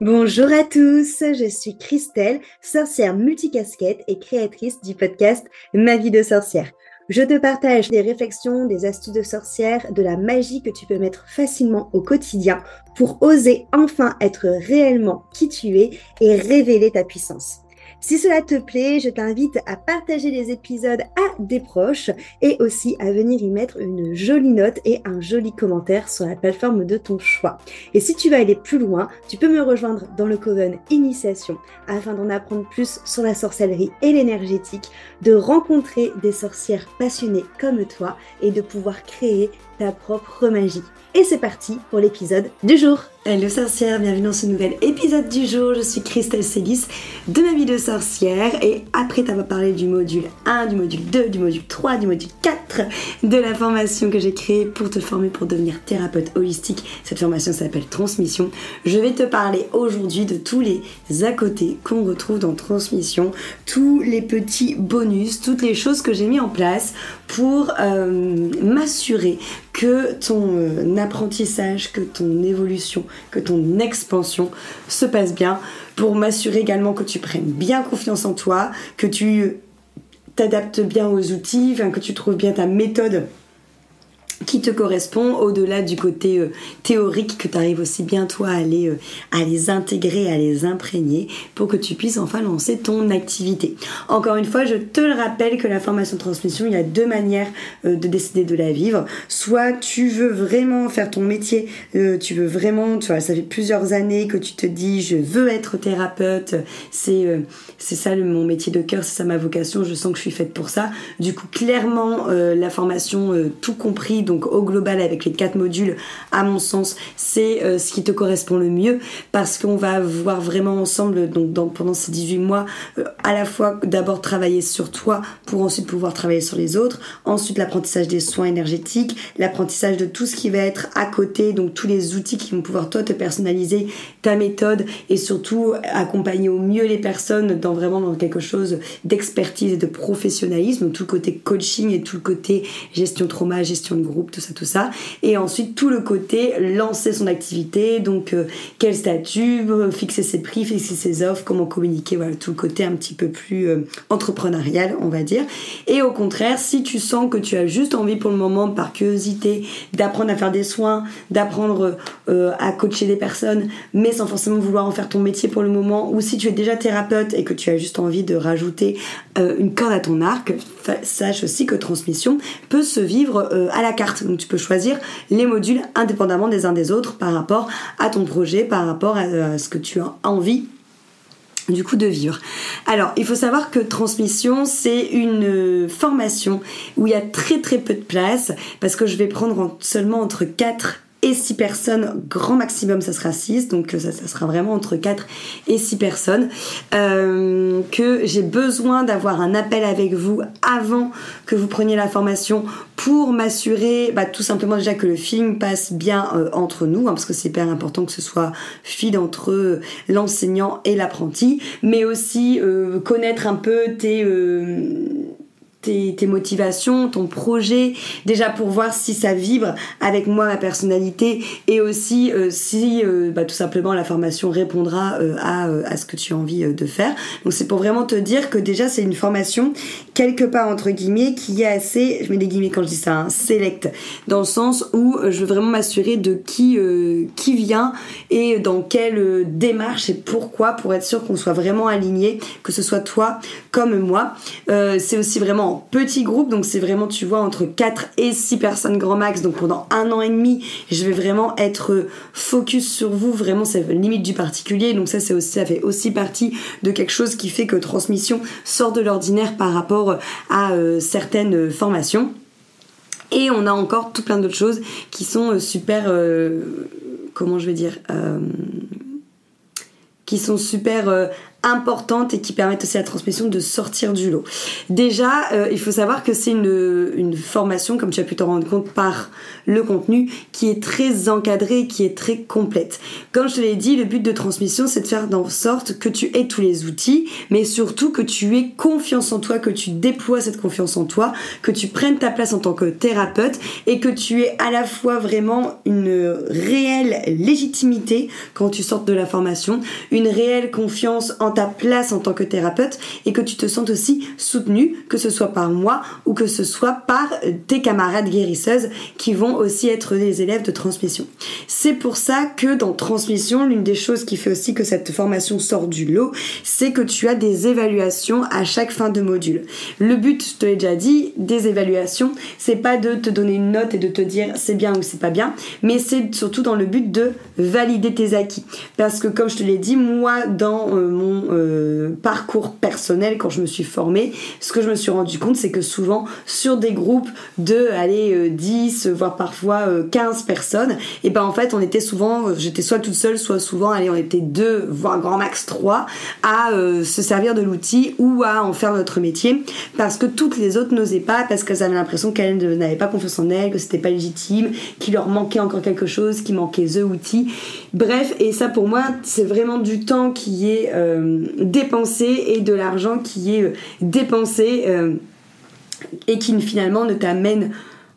Bonjour à tous, je suis Christelle, sorcière multicasquette et créatrice du podcast Ma vie de sorcière. Je te partage des réflexions, des astuces de sorcière, de la magie que tu peux mettre facilement au quotidien pour oser enfin être réellement qui tu es et révéler ta puissance. Si cela te plaît, je t'invite à partager les épisodes à des proches et aussi à venir y mettre une jolie note et un joli commentaire sur la plateforme de ton choix. Et si tu veux aller plus loin, tu peux me rejoindre dans le Coven Initiation afin d'en apprendre plus sur la sorcellerie et l'énergétique, de rencontrer des sorcières passionnées comme toi et de pouvoir créer ta propre magie. Et c'est parti pour l'épisode du jour. Hello sorcière, bienvenue dans ce nouvel épisode du jour. Je suis Christelle Célis de Ma vie de sorcière et après t'avoir parlé du module 1, du module 2, du module 3, du module 4 de la formation que j'ai créée pour te former pour devenir thérapeute holistique. Cette formation s'appelle Transmission. Je vais te parler aujourd'hui de tous les à côté qu'on retrouve dans Transmission, tous les petits bonus, toutes les choses que j'ai mis en place pour m'assurer que ton apprentissage, que ton évolution, que ton expansion se passe bien, pour m'assurer également que tu prennes bien confiance en toi, que tu t'adaptes bien aux outils, que tu trouves bien ta méthode qui te correspond, au-delà du côté théorique, que tu arrives aussi bien toi à les intégrer, à les imprégner pour que tu puisses enfin lancer ton activité. Encore une fois, je te le rappelle que la formation de transmission, il y a deux manières de décider de la vivre. Soit tu veux vraiment faire ton métier, tu veux vraiment, tu vois, ça fait plusieurs années que tu te dis je veux être thérapeute, c'est ça mon métier de cœur, c'est ça ma vocation, je sens que je suis faite pour ça. Du coup, clairement, la formation tout compris, donc au global avec les 4 modules, à mon sens, c'est ce qui te correspond le mieux, parce qu'on va voir vraiment ensemble, donc pendant ces 18 mois, à la fois d'abord travailler sur toi pour ensuite pouvoir travailler sur les autres, ensuite l'apprentissage des soins énergétiques, l'apprentissage de tout ce qui va être à côté, donc tous les outils qui vont pouvoir toi te personnaliser ta méthode et surtout accompagner au mieux les personnes dans quelque chose d'expertise et de professionnalisme, donc tout le côté coaching et tout le côté gestion trauma, gestion de groupe, tout ça, et ensuite tout le côté lancer son activité, donc quel statut, fixer ses prix, fixer ses offres, comment communiquer, voilà, tout le côté un petit peu plus entrepreneurial, on va dire. Et au contraire, si tu sens que tu as juste envie pour le moment, par curiosité, d'apprendre à faire des soins, d'apprendre à coacher des personnes, mais sans forcément vouloir en faire ton métier pour le moment, ou si tu es déjà thérapeute et que tu as juste envie de rajouter une corde à ton arc, sache aussi que Transmission peut se vivre à la carte. Donc tu peux choisir les modules indépendamment des uns des autres par rapport à ton projet, par rapport à ce que tu as envie du coup de vivre. Alors, il faut savoir que Transmission, c'est une formation où il y a très très peu de place, parce que je vais prendre seulement entre 4 et 6 personnes, grand maximum ça sera 6, donc ça sera vraiment entre 4 et 6 personnes, que j'ai besoin d'avoir un appel avec vous avant que vous preniez la formation pour m'assurer tout simplement déjà que le film passe bien entre nous, parce que c'est hyper important que ce soit fluide entre l'enseignant et l'apprenti, mais aussi connaître un peu tes motivations, ton projet, déjà pour voir si ça vibre avec moi, ma personnalité, et aussi si tout simplement la formation répondra à ce que tu as envie de faire. Donc c'est pour vraiment te dire que déjà c'est une formation quelque part entre guillemets qui est assez, je mets des guillemets quand je dis ça, select, dans le sens où je veux vraiment m'assurer de qui vient et dans quelle démarche et pourquoi, pour être sûr qu'on soit vraiment aligné, que ce soit toi comme moi. C'est aussi vraiment petit groupe, donc c'est vraiment, tu vois, entre 4 et 6 personnes grand max, donc pendant 1 an et demi je vais vraiment être focus sur vous, vraiment c'est limite du particulier, donc ça fait aussi partie de quelque chose qui fait que Transmission sort de l'ordinaire par rapport à certaines formations. Et on a encore tout plein d'autres choses qui sont super qui sont super importantes et qui permettent aussi à la transmission de sortir du lot. Déjà, il faut savoir que c'est une formation, comme tu as pu t'en rendre compte par le contenu, qui est très encadrée, qui est très complète. Comme je te l'ai dit, le but de transmission, c'est de faire en sorte que tu aies tous les outils, mais surtout que tu aies confiance en toi, que tu déploies cette confiance en toi, que tu prennes ta place en tant que thérapeute et que tu aies à la fois vraiment une réelle légitimité quand tu sortes de la formation, une réelle confiance en ta place en tant que thérapeute et que tu te sentes aussi soutenu, que ce soit par moi ou que ce soit par tes camarades guérisseuses qui vont aussi être des élèves de transmission. C'est pour ça que dans transmission, l'une des choses qui fait aussi que cette formation sort du lot, c'est que tu as des évaluations à chaque fin de module. Le but, je te l'ai déjà dit, des évaluations, c'est pas de te donner une note et de te dire c'est bien ou c'est pas bien, mais c'est surtout dans le but de valider tes acquis. Parce que comme je te l'ai dit, moi dans mon parcours personnel, quand je me suis formée, ce que je me suis rendu compte, c'est que souvent sur des groupes de 10, voire parfois 15 personnes, et ben en fait on était souvent, j'étais soit toute seule, soit souvent, on était 2, voire grand max 3, à se servir de l'outil ou à en faire notre métier, parce que toutes les autres n'osaient pas, parce qu'elles avaient l'impression qu'elles n'avaient pas confiance en elles, que c'était pas légitime, qu'il leur manquait encore quelque chose, qu'il manquait the outil. Bref, et ça pour moi c'est vraiment du temps qui est dépensé et de l'argent qui est dépensé et qui finalement ne t'amène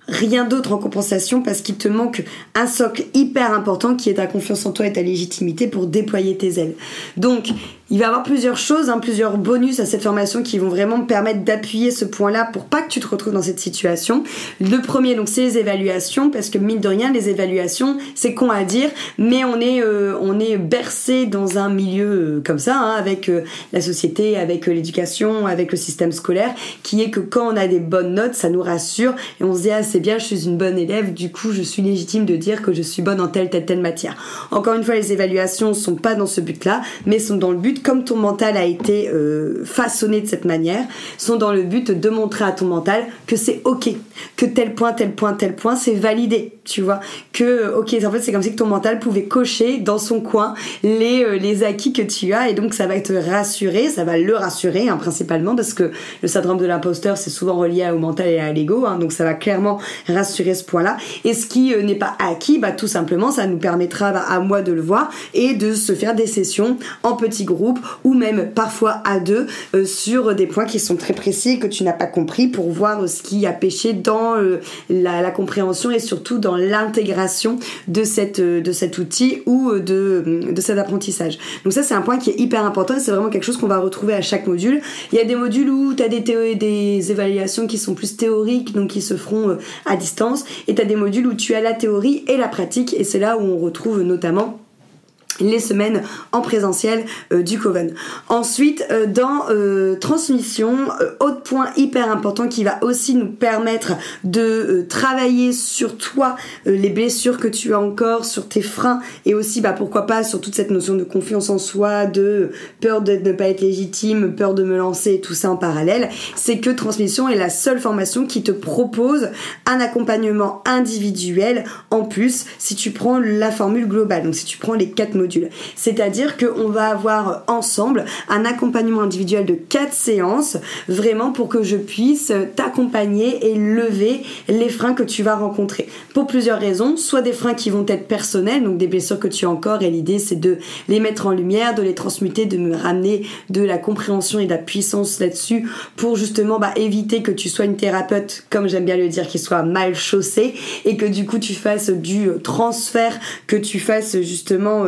rien d'autre en compensation, parce qu'il te manque un socle hyper important qui est ta confiance en toi et ta légitimité pour déployer tes ailes. Donc il va y avoir plusieurs choses, plusieurs bonus à cette formation qui vont vraiment me permettre d'appuyer ce point-là pour pas que tu te retrouves dans cette situation. Le premier, donc, c'est les évaluations, parce que mine de rien, les évaluations, c'est con à dire, mais on est bercé dans un milieu comme ça, avec la société, avec l'éducation, avec le système scolaire, qui est que quand on a des bonnes notes, ça nous rassure et on se dit ah c'est bien, je suis une bonne élève, du coup je suis légitime de dire que je suis bonne en telle matière. Encore une fois, les évaluations sont pas dans ce but-là, mais sont dans le but, comme ton mental a été façonné de cette manière, sont dans le but de montrer à ton mental que c'est ok, que tel point, c'est validé, tu vois, que ok, en fait c'est comme si que ton mental pouvait cocher dans son coin les acquis que tu as, et donc ça va te rassurer, ça va le rassurer principalement, parce que le syndrome de l'imposteur c'est souvent relié au mental et à l'ego, donc ça va clairement rassurer ce point-là. Et ce qui n'est pas acquis, tout simplement ça nous permettra à moi de le voir et de se faire des sessions en petits groupes ou même parfois à deux sur des points qui sont très précis que tu n'as pas compris, pour voir ce qui a péché dans la compréhension et surtout dans l'intégration de cet outil ou de cet apprentissage. Donc ça c'est un point qui est hyper important et c'est vraiment quelque chose qu'on va retrouver à chaque module. Il y a des modules où tu as des évaluations qui sont plus théoriques, donc qui se feront à distance, et tu as des modules où tu as la théorie et la pratique, et c'est là où on retrouve notamment les semaines en présentiel du Coven. Ensuite, dans transmission, autre point hyper important qui va aussi nous permettre de travailler sur toi, les blessures que tu as encore, sur tes freins, et aussi pourquoi pas sur toute cette notion de confiance en soi, de peur de ne pas être légitime, peur de me lancer, tout ça en parallèle, c'est que transmission est la seule formation qui te propose un accompagnement individuel en plus si tu prends la formule globale, donc si tu prends les 4 modules. C'est-à-dire qu'on va avoir ensemble un accompagnement individuel de 4 séances, vraiment pour que je puisse t'accompagner et lever les freins que tu vas rencontrer. Pour plusieurs raisons, soit des freins qui vont être personnels, donc des blessures que tu as encore, et l'idée c'est de les mettre en lumière, de les transmuter, de me ramener de la compréhension et de la puissance là-dessus pour justement éviter que tu sois une thérapeute, comme j'aime bien le dire, qui soit mal chaussée, et que du coup tu fasses du transfert, que tu fasses justement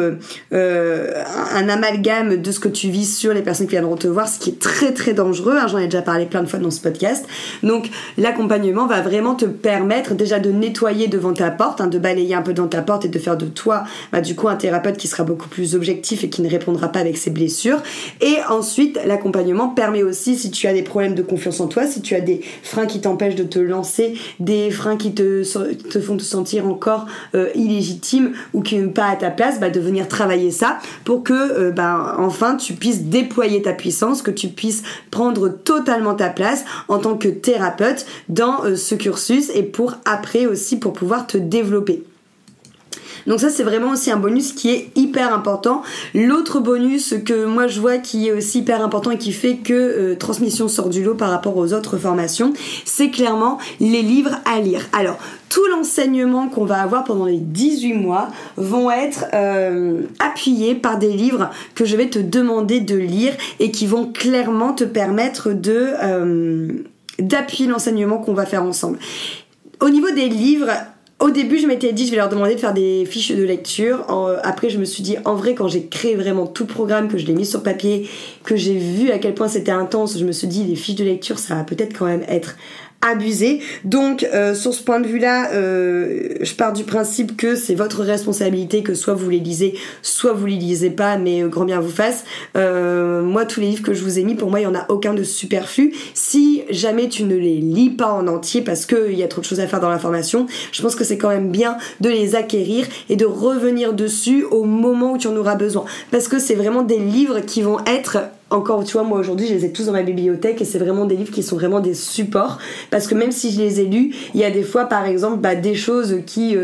un amalgame de ce que tu vis sur les personnes qui viendront te voir, ce qui est très très dangereux, j'en ai déjà parlé plein de fois dans ce podcast. Donc l'accompagnement va vraiment te permettre déjà de nettoyer devant ta porte, de balayer un peu dans ta porte et de faire de toi du coup un thérapeute qui sera beaucoup plus objectif et qui ne répondra pas avec ses blessures. Et ensuite l'accompagnement permet aussi, si tu as des problèmes de confiance en toi, si tu as des freins qui t'empêchent de te lancer, des freins qui te font te sentir encore illégitime ou qui n'ont pas à ta place, de venir travailler ça pour que enfin tu puisses déployer ta puissance, que tu puisses prendre totalement ta place en tant que thérapeute dans ce cursus, et pour après aussi pour pouvoir te développer. Donc ça, c'est vraiment aussi un bonus qui est hyper important. L'autre bonus que moi je vois qui est aussi hyper important et qui fait que Transmission sort du lot par rapport aux autres formations, c'est clairement les livres à lire. Alors, tout l'enseignement qu'on va avoir pendant les 18 mois vont être appuyés par des livres que je vais te demander de lire et qui vont clairement te permettre d'appuyer l'enseignement qu'on va faire ensemble. Au niveau des livres, au début, je m'étais dit, je vais leur demander de faire des fiches de lecture. Après, je me suis dit, en vrai, quand j'ai créé vraiment tout le programme, que je l'ai mis sur papier, que j'ai vu à quel point c'était intense, je me suis dit, les fiches de lecture, ça va peut-être quand même être abusé. Donc sur ce point de vue-là, je pars du principe que c'est votre responsabilité, que soit vous les lisez, soit vous les lisez pas, mais grand bien vous fasse. Moi, tous les livres que je vous ai mis, pour moi, il y en a aucun de superflu. Si jamais tu ne les lis pas en entier parce qu'il y a trop de choses à faire dans la formation, je pense que c'est quand même bien de les acquérir et de revenir dessus au moment où tu en auras besoin. Parce que c'est vraiment des livres qui vont être... Encore, tu vois, moi aujourd'hui, je les ai tous dans ma bibliothèque et c'est vraiment des livres qui sont vraiment des supports parce que même si je les ai lus, il y a des fois, par exemple, des choses qui,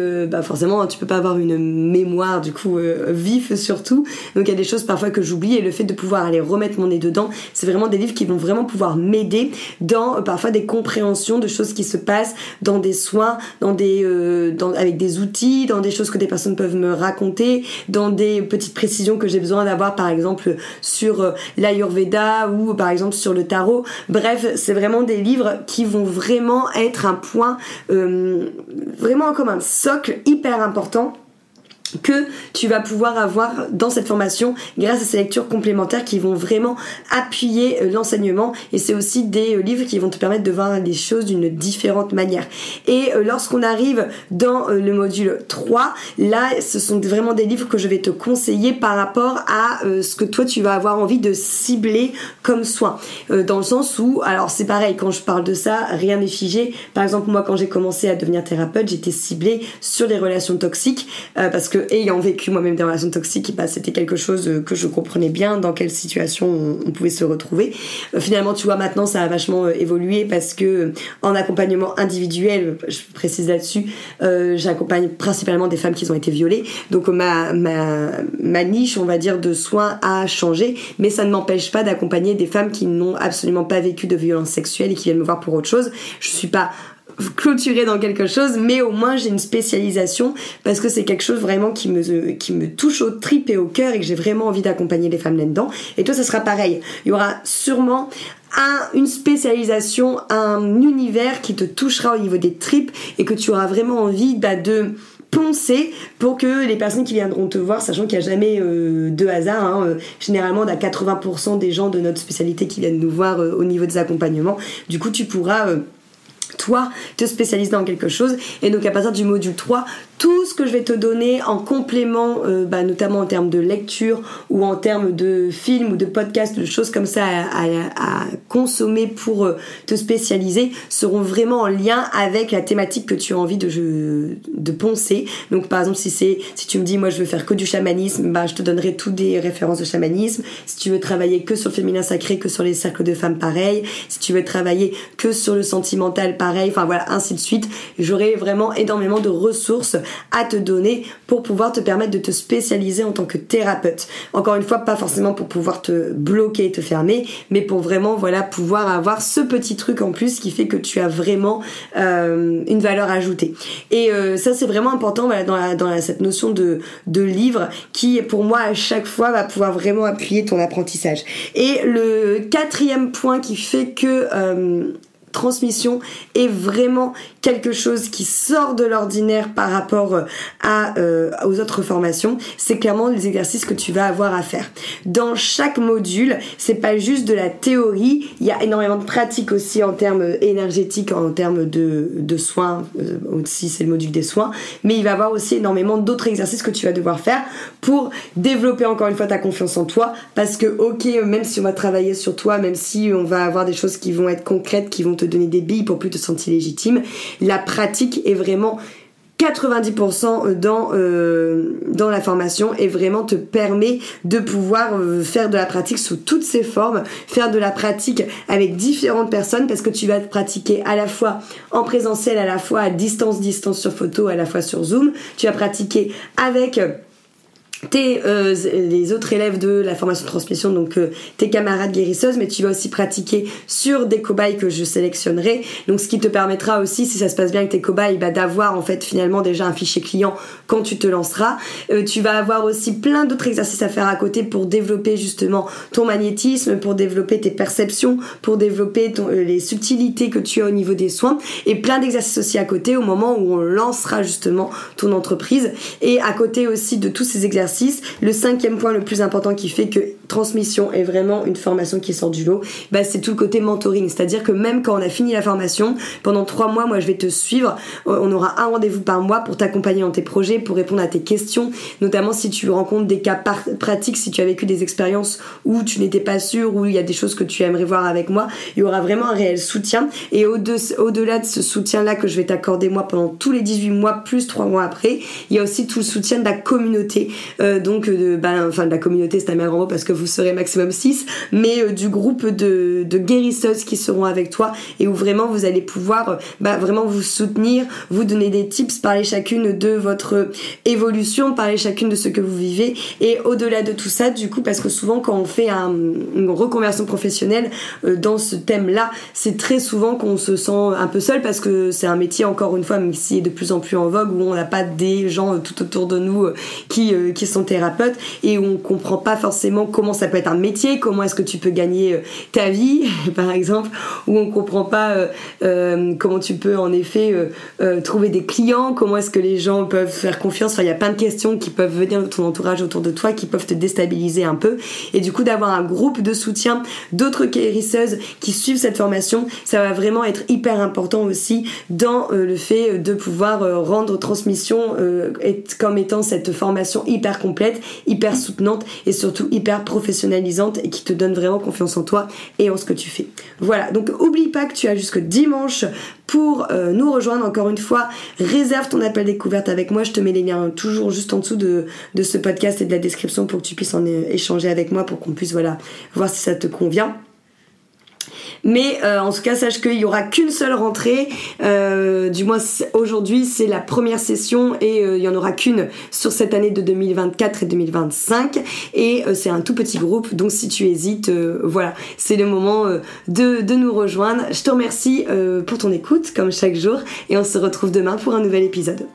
forcément, tu peux pas avoir une mémoire, du coup, vif surtout. Donc, il y a des choses parfois que j'oublie et le fait de pouvoir aller remettre mon nez dedans, c'est vraiment des livres qui vont vraiment pouvoir m'aider dans parfois des compréhensions de choses qui se passent dans des soins, avec des outils, dans des choses que des personnes peuvent me raconter, dans des petites précisions que j'ai besoin d'avoir, par exemple, sur l'Ayurveda ou par exemple sur le tarot. Bref, c'est vraiment des livres qui vont vraiment être un point vraiment comme un socle hyper important que tu vas pouvoir avoir dans cette formation grâce à ces lectures complémentaires qui vont vraiment appuyer l'enseignement, et c'est aussi des livres qui vont te permettre de voir les choses d'une différente manière. Et lorsqu'on arrive dans le module 3, là ce sont vraiment des livres que je vais te conseiller par rapport à ce que toi tu vas avoir envie de cibler comme soin, dans le sens où, alors c'est pareil, quand je parle de ça, rien n'est figé. Par exemple, moi quand j'ai commencé à devenir thérapeute, j'étais ciblée sur les relations toxiques parce que ayant vécu moi-même des relations toxiques, c'était quelque chose que je comprenais bien dans quelle situation on pouvait se retrouver. Finalement, tu vois, maintenant ça a vachement évolué parce que en accompagnement individuel, je précise là-dessus, j'accompagne principalement des femmes qui ont été violées. Donc ma niche, on va dire, de soins a changé, mais ça ne m'empêche pas d'accompagner des femmes qui n'ont absolument pas vécu de violence sexuelle et qui viennent me voir pour autre chose. Je suis pas clôturée dans quelque chose, mais au moins j'ai une spécialisation parce que c'est quelque chose vraiment qui me touche aux tripes et au cœur et que j'ai vraiment envie d'accompagner les femmes là-dedans. Et toi, ça sera pareil. Il y aura sûrement une spécialisation, un univers qui te touchera au niveau des tripes et que tu auras vraiment envie de poncer pour que les personnes qui viendront te voir, sachant qu'il n'y a jamais de hasard, généralement on a 80% des gens de notre spécialité qui viennent nous voir au niveau des accompagnements. Du coup, tu pourras toi te spécialiser dans quelque chose, et donc à partir du module 3, tout ce que je vais te donner en complément, notamment en termes de lecture ou en termes de films ou de podcasts, de choses comme ça à consommer pour te spécialiser, seront vraiment en lien avec la thématique que tu as envie de poncer. Donc par exemple, si tu me dis moi je veux faire que du chamanisme, je te donnerai toutes des références de chamanisme. Si tu veux travailler que sur le féminin sacré, que sur les cercles de femmes, pareil. Si tu veux travailler que sur le sentimental, pareil. Enfin voilà, ainsi de suite. J'aurai vraiment énormément de ressources à te donner pour pouvoir te permettre de te spécialiser en tant que thérapeute. Encore une fois, pas forcément pour pouvoir te bloquer et te fermer, mais pour vraiment pouvoir avoir ce petit truc en plus qui fait que tu as vraiment une valeur ajoutée. Et ça, c'est vraiment important dans cette notion de livre qui, pour moi, à chaque fois va pouvoir vraiment appuyer ton apprentissage. Et le 4e point qui fait que Transmission est vraiment quelque chose qui sort de l'ordinaire par rapport aux autres formations, c'est clairement les exercices que tu vas avoir à faire. Dans chaque module, c'est pas juste de la théorie, il y a énormément de pratiques aussi en termes énergétiques, en termes de soins, aussi c'est le module des soins, mais il va y avoir aussi énormément d'autres exercices que tu vas devoir faire pour développer encore une fois ta confiance en toi, parce que même si on va travailler sur toi, même si on va avoir des choses qui vont être concrètes, qui vont te donner des billes pour plus te sentir légitime, la pratique est vraiment 90% dans la formation et vraiment te permet de pouvoir faire de la pratique sous toutes ses formes, faire de la pratique avec différentes personnes parce que tu vas te pratiquer à la fois en présentiel, à la fois à distance sur photo, à la fois sur Zoom. Tu vas pratiquer avec les autres élèves de la formation de transmission, donc tes camarades guérisseuses, mais tu vas aussi pratiquer sur des cobayes que je sélectionnerai, donc ce qui te permettra aussi, si ça se passe bien avec tes cobayes, d'avoir en fait finalement déjà un fichier client quand tu te lanceras. Tu vas avoir aussi plein d'autres exercices à faire à côté pour développer justement ton magnétisme, pour développer tes perceptions, pour développer les subtilités que tu as au niveau des soins, et plein d'exercices aussi à côté au moment où on lancera justement ton entreprise. Et à côté aussi de tous ces exercices, le 5e point le plus important qui fait que transmission est vraiment une formation qui sort du lot, c'est tout le côté mentoring, c'est-à-dire que même quand on a fini la formation, pendant 3 mois, moi je vais te suivre, on aura un rendez-vous par mois pour t'accompagner dans tes projets, pour répondre à tes questions, notamment si tu rencontres des cas pratiques, si tu as vécu des expériences où tu n'étais pas sûr, où il y a des choses que tu aimerais voir avec moi, il y aura vraiment un réel soutien. Et au-delà de ce soutien-là que je vais t'accorder moi pendant tous les 18 mois, plus 3 mois après, il y a aussi tout le soutien de la communauté, de la communauté, c'est un grand mot parce que vous serez maximum 6, mais du groupe de guérisseuses qui seront avec toi et où vraiment vous allez pouvoir vraiment vous soutenir, vous donner des tips, parler chacune de votre évolution, parler chacune de ce que vous vivez. Et au-delà de tout ça, du coup, parce que souvent quand on fait une reconversion professionnelle dans ce thème-là, c'est très souvent qu'on se sent un peu seul parce que c'est un métier, encore une fois, même s'il est de plus en plus en vogue, où on n'a pas des gens tout autour de nous qui sont thérapeutes et où on comprend pas forcément comment ça peut être un métier, comment est-ce que tu peux gagner ta vie par exemple, où on comprend pas comment tu peux en effet trouver des clients, comment est-ce que les gens peuvent faire confiance. Enfin, il y a plein de questions qui peuvent venir de ton entourage autour de toi qui peuvent te déstabiliser un peu, et du coup d'avoir un groupe de soutien d'autres guérisseuses qui suivent cette formation, ça va vraiment être hyper important aussi dans le fait de pouvoir rendre transmission comme étant cette formation hyper complète, hyper soutenante et surtout hyper professionnalisante et qui te donne vraiment confiance en toi et en ce que tu fais. Voilà, donc oublie pas que tu as jusque dimanche pour nous rejoindre. Encore une fois, réserve ton appel découverte avec moi, je te mets les liens toujours juste en dessous de ce podcast et de la description pour que tu puisses en échanger avec moi, pour qu'on puisse voir si ça te convient. Mais en tout cas, sache qu'il n'y aura qu'une seule rentrée, du moins aujourd'hui c'est la première session, et il n'y en aura qu'une sur cette année de 2024 et 2025, et c'est un tout petit groupe, donc si tu hésites, voilà, c'est le moment de nous rejoindre. Je te remercie pour ton écoute comme chaque jour, et on se retrouve demain pour un nouvel épisode.